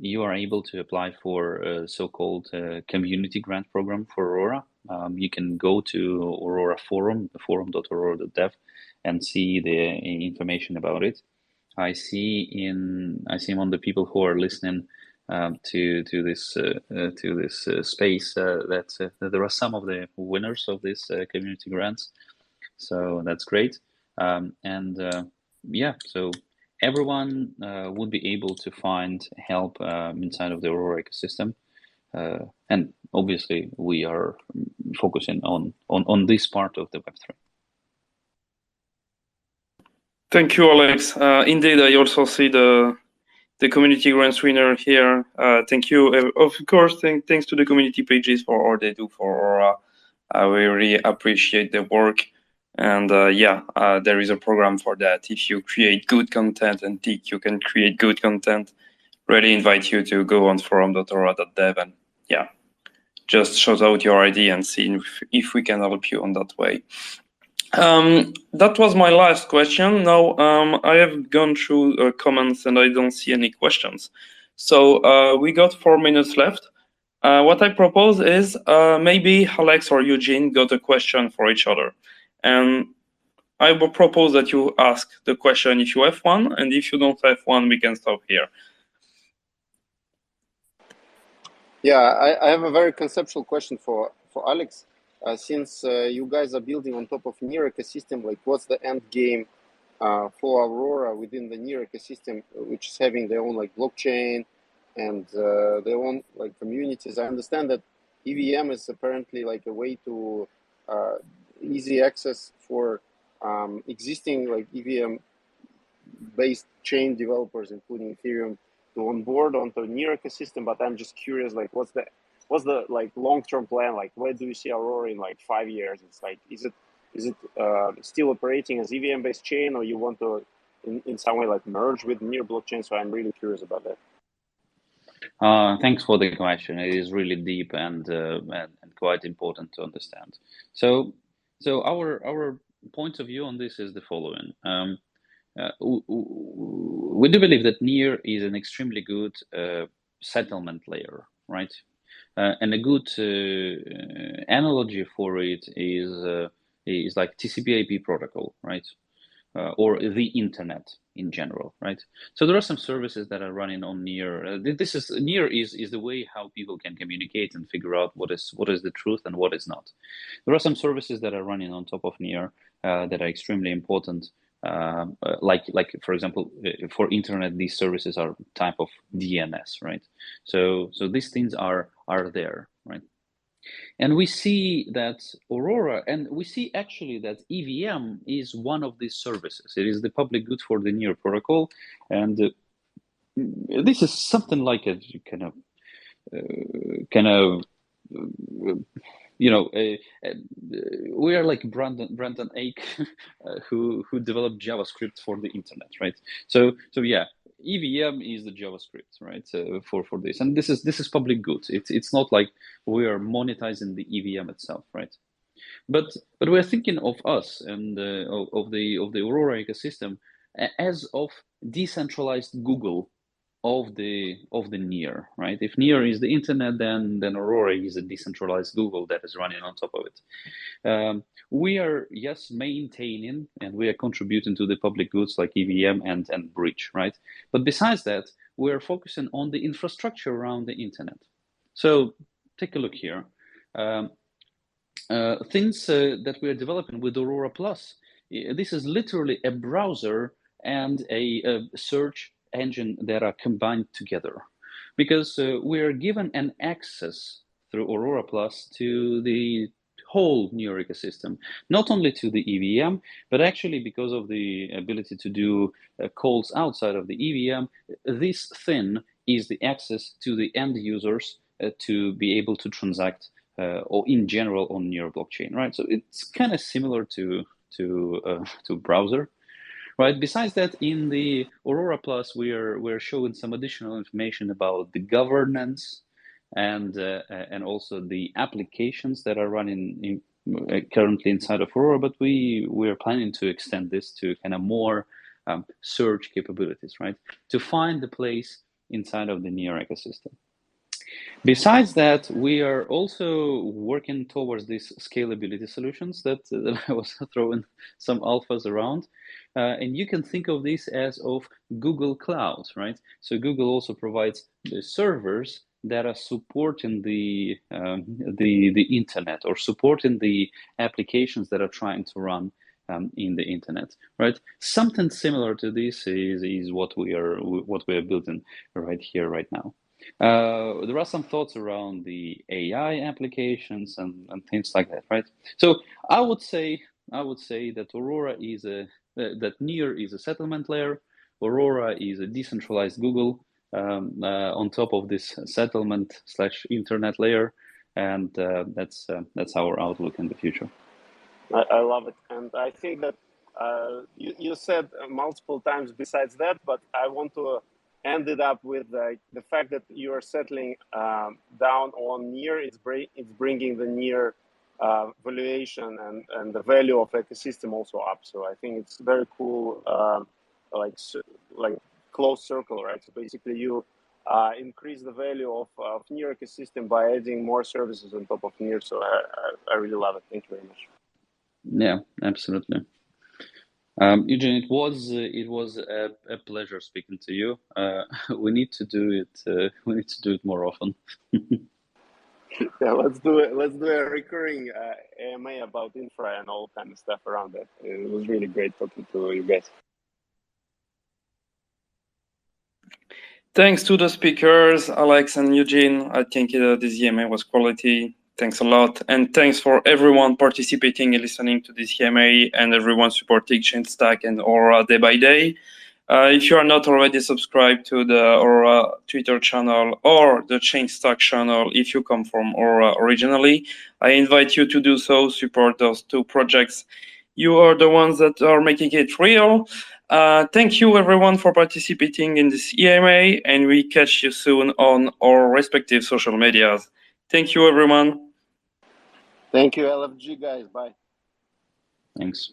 you are able to apply for a so-called community grant program for Aurora. You can go to Aurora forum, the forum.aurora.dev, and see the information about it. I see among the people who are listening to this space that there are some of the winners of this community grants, so that's great. Yeah, so everyone would be able to find help inside of the Aurora ecosystem, and obviously we are focusing on this part of the Web3. Thank you, Alex. Indeed, I also see the community grants winner here. Thank you. Of course, thanks to the community pages for all they do for Aurora. We really appreciate the work. And yeah, there is a program for that. If you create good content and think you can create good content, really invite you to go on forum.aurora.dev and yeah, just shout out your idea and see if we can help you on that way. That was my last question. Now I have gone through comments and I don't see any questions. So we got 4 minutes left. What I propose is maybe Alex or Eugene got a question for each other. And I will propose that you ask the question if you have one, and if you don't have one, we can stop here. Yeah, I have a very conceptual question for Alex. Since you guys are building on top of Near ecosystem, like what's the end game for Aurora within the Near ecosystem, which is having their own like blockchain and their own like communities? I understand that EVM is apparently like a way to easy access for existing like EVM based chain developers, including Ethereum, to onboard onto Near ecosystem. But I'm just curious, like what's the like long-term plan? Like where do you see Aurora in like 5 years? It's like, is it still operating as EVM based chain, or you want to in some way like merge with Near blockchain? So I'm really curious about that. Thanks for the question. It is really deep and quite important to understand. So our point of view on this is the following. We do believe that Near is an extremely good settlement layer, right? And a good analogy for it is like TCP/IP protocol, right? Or the internet in general, right? So there are some services that are running on Near. Near is the way how people can communicate and figure out what is the truth and what is not. There are some services that are running on top of Near that are extremely important. Like for example, for internet, these services are type of DNS, right? So these things are there, right? And we see that Aurora, and we see actually that EVM is one of these services. It is the public good for the Near protocol, and this is something like a kind of you know, we are like Brandon Ake, who developed JavaScript for the internet, right? So yeah, EVM is the JavaScript, right? For this, and this is public good. It's not like we are monetizing the EVM itself, right? But we're thinking of us and of the Aurora ecosystem as of decentralized Google of the near, right? If near is the internet, then Aurora is a decentralized Google that is running on top of it. We are, yes, maintaining and we are contributing to the public goods like EVM and bridge, right? But besides that, we are focusing on the infrastructure around the internet. So take a look here. Things that we are developing with Aurora Plus. This is literally a browser and a search engine that are combined together, because we are given an access through Aurora Plus to the whole Near ecosystem, not only to the EVM, but actually because of the ability to do calls outside of the EVM, this thing is the access to the end users to be able to transact or in general on Near blockchain, right? So it's kind of similar to browser, right? Besides that, in the Aurora Plus, we're showing some additional information about the governance and also the applications that are running currently inside of Aurora. But we're planning to extend this to kind of more search capabilities, right? To find the place inside of the Near ecosystem. Besides that, we are also working towards these scalability solutions that I was throwing some alphas around. And you can think of this as of Google Cloud, right? So Google also provides the servers that are supporting the internet or supporting the applications that are trying to run in the internet, right? Something similar to this is what we are building right here, right now. There are some thoughts around the AI applications and things like that, right? So I would say that Aurora is that Near is a settlement layer. Aurora is a decentralized Google on top of this settlement / internet layer, and that's our outlook in the future. I love it, and I think that you said multiple times besides that, but I want to end it up with the fact that you are settling down on Near. It's bringing the Near valuation and the value of ecosystem also up. So I think it's very cool, like closed circle, right? So basically you increase the value of Near ecosystem by adding more services on top of Near. So I really love it. Thank you very much. Yeah, absolutely. Eugene, it was a pleasure speaking to you. We need to do it. We need to do it more often. Yeah, let's do it. Let's do a recurring AMA about infra and all kind of stuff around that. It was really great talking to you guys. Thanks to the speakers, Alex and Eugene. I think this EMA was quality. Thanks a lot. And thanks for everyone participating and listening to this EMA and everyone supporting Chainstack and Aurora day by day. If you are not already subscribed to the Aurora Twitter channel or the Chainstack channel, if you come from Aurora originally, I invite you to do so, support those two projects. You are the ones that are making it real. Thank you everyone for participating in this EMA, and we catch you soon on our respective social medias. Thank you everyone. Thank you, LFG guys. Bye. Thanks.